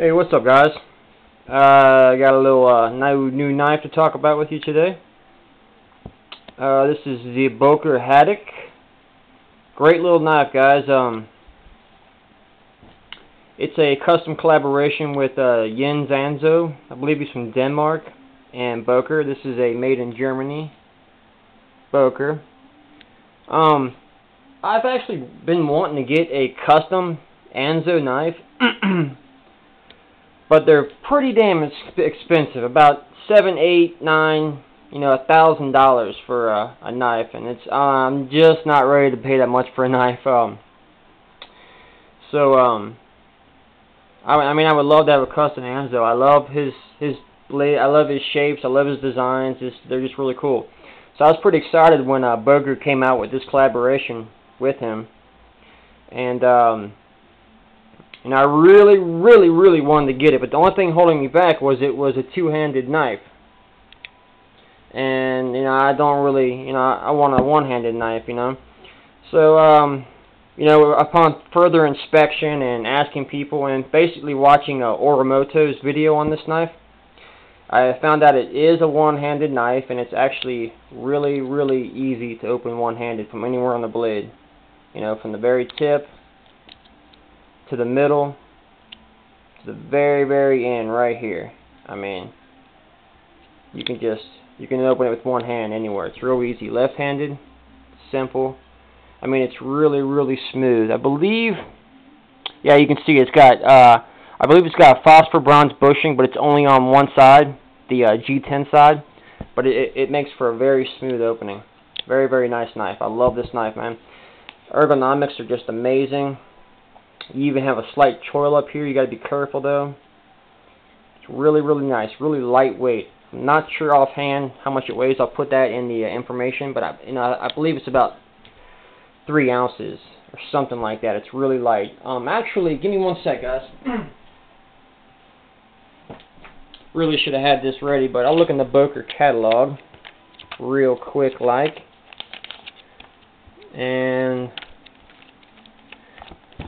Hey, what's up, guys? I got a little new knife to talk about with you today. This is the Boker Haddock. Great little knife, guys. It's a custom collaboration with Jens Anso. I believe he's from Denmark. And Boker. This is a made in Germany Boker. I've actually been wanting to get a custom Anso knife. But they're pretty damn expensive, about $7, $8, $9, $1,000 for a knife, and I'm just not ready to pay that much for a knife. I mean, I would love to have a custom Anso. I love his blade. I love his shapes. I love his designs. They're just really cool. So I was pretty excited when Boker came out with this collaboration with him, and I really wanted to get it, but the only thing holding me back was it was a two-handed knife. And, I don't really, I want a one-handed knife, So, upon further inspection and asking people and basically watching Orimoto's video on this knife, I found out it is a one-handed knife, and it's actually really easy to open one-handed from anywhere on the blade. From the very tip to the middle, to the very end right here. I mean, you can open it with one hand anywhere. It's real easy. Left-handed, simple. I mean, it's really smooth. I believe, yeah, you can see it's got, I believe it's got phosphor bronze bushing, but it's only on one side, the G10 side. But it makes for a very smooth opening. Very nice knife. I love this knife, man. Ergonomics are just amazing. You even have a slight choil up here. You got to be careful though. It's really nice, really lightweight. I'm not sure offhand how much it weighs. I'll put that in the information, but I believe it's about 3 ounces or something like that. It's really light. Actually, give me one sec, guys. Really should have had this ready, but I'll look in the Boker catalog real quick, and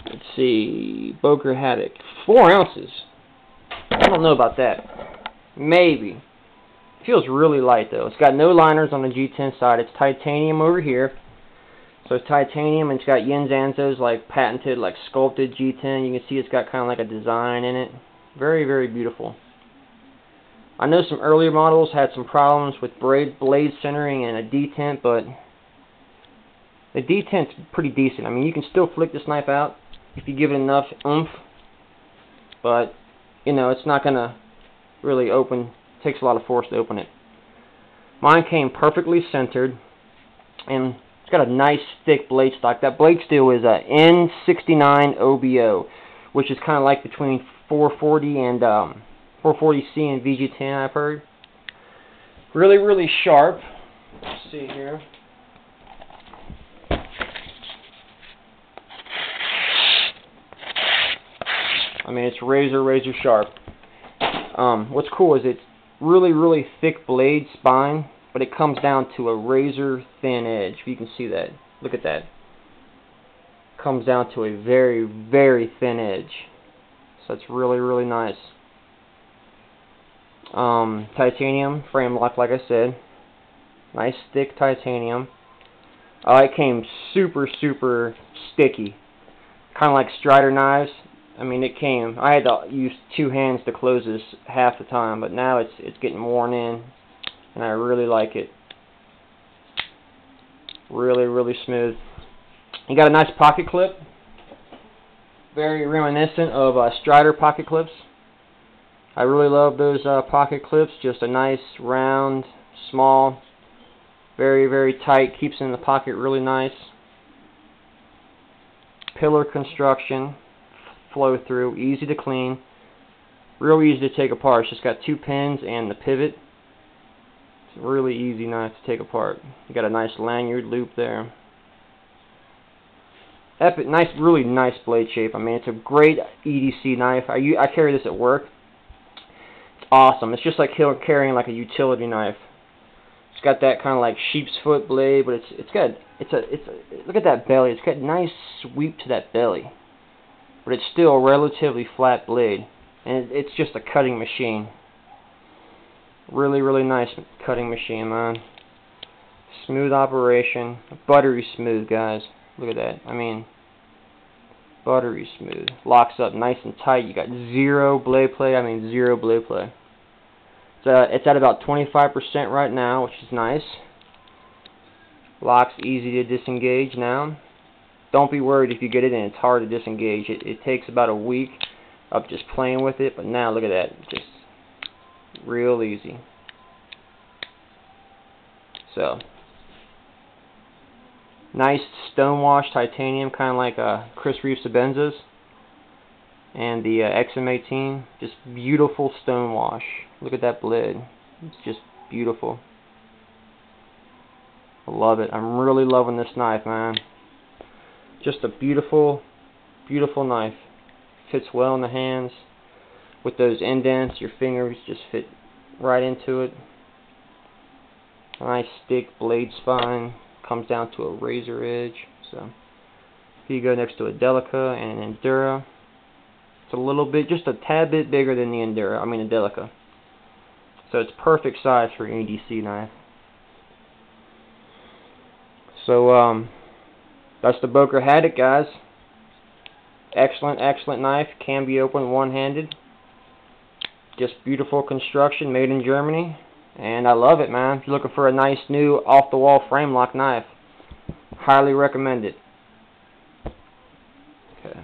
let's see, Boker Haddock, 4 ounces. I don't know about that. Maybe. Feels really light though. It's got no liners on the G10 side. It's titanium over here. So it's titanium, and it's got Jens Anso's patented, sculpted G10. You can see it's got kind of like a design in it. Very beautiful. I know some earlier models had some problems with blade centering and a detent, but the detent's pretty decent. I mean, you can still flick this knife out if you give it enough oomph, but it's not gonna really open. It takes a lot of force to open it. Mine came perfectly centered, and it's got a nice thick blade stock. That blade steel is a N69 OBO, which is kind of like between 440 and 440C and VG10, I've heard. Really sharp. Let's see here. I mean, it's razor sharp. What's cool is it's really thick blade spine, but it comes down to a razor thin edge. If you can see that, look at that. Comes down to a very thin edge. So it's really nice. Titanium frame lock, like I said. Nice thick titanium. It came super sticky, kind of like Strider knives. I mean, I had to use 2 hands to close this half the time, but now it's getting worn in, and I really like it. Really smooth. You got a nice pocket clip, very reminiscent of Strider pocket clips. I really love those pocket clips. Just a nice, round, small, very tight, keeps it in the pocket really nice. Pillar construction. Flow through, easy to clean, real easy to take apart. It's just got 2 pins and the pivot. It's a really easy knife to take apart. You got a nice lanyard loop there. Epic, really nice blade shape. I mean, it's a great EDC knife. I carry this at work. It's awesome. It's just like carrying a utility knife. It's got that kind of sheep's foot blade, but look at that belly. It's got a nice sweep to that belly. But it's still a relatively flat blade. and it's just a cutting machine. Really, really nice cutting machine, man. Smooth operation, buttery smooth, guys. Look at that. I mean, buttery smooth. Locks up nice and tight. You got zero blade play. I mean, zero blade play. It's at about 25% right now, which is nice. Locks easy to disengage now. Don't be worried if you get it and it's hard to disengage. It takes about a week of just playing with it, but now look at that. Just real easy. So, nice stonewash titanium, kind of like Chris Reeves Sabenza's. And the XM18, just beautiful stonewash. Look at that blade. It's just beautiful. I love it. I'm really loving this knife, man. Just a beautiful, beautiful knife. Fits well in the hands. With those indents, your fingers just fit right into it. A nice thick blade spine. Comes down to a razor edge. So, here you go next to a Delica and an Endura. It's a little bit, just a tad bit bigger than the Endura. I mean the Delica. So it's perfect size for an EDC knife. So that's the Boker Haddock, guys. Excellent, excellent knife. Can be opened one-handed. Just beautiful construction, made in Germany. And I love it, man. If you're looking for a nice new off-the-wall frame lock knife, highly recommend it. Okay.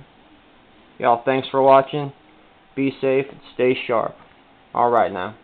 Y'all, thanks for watching. Be safe and stay sharp. Alright now.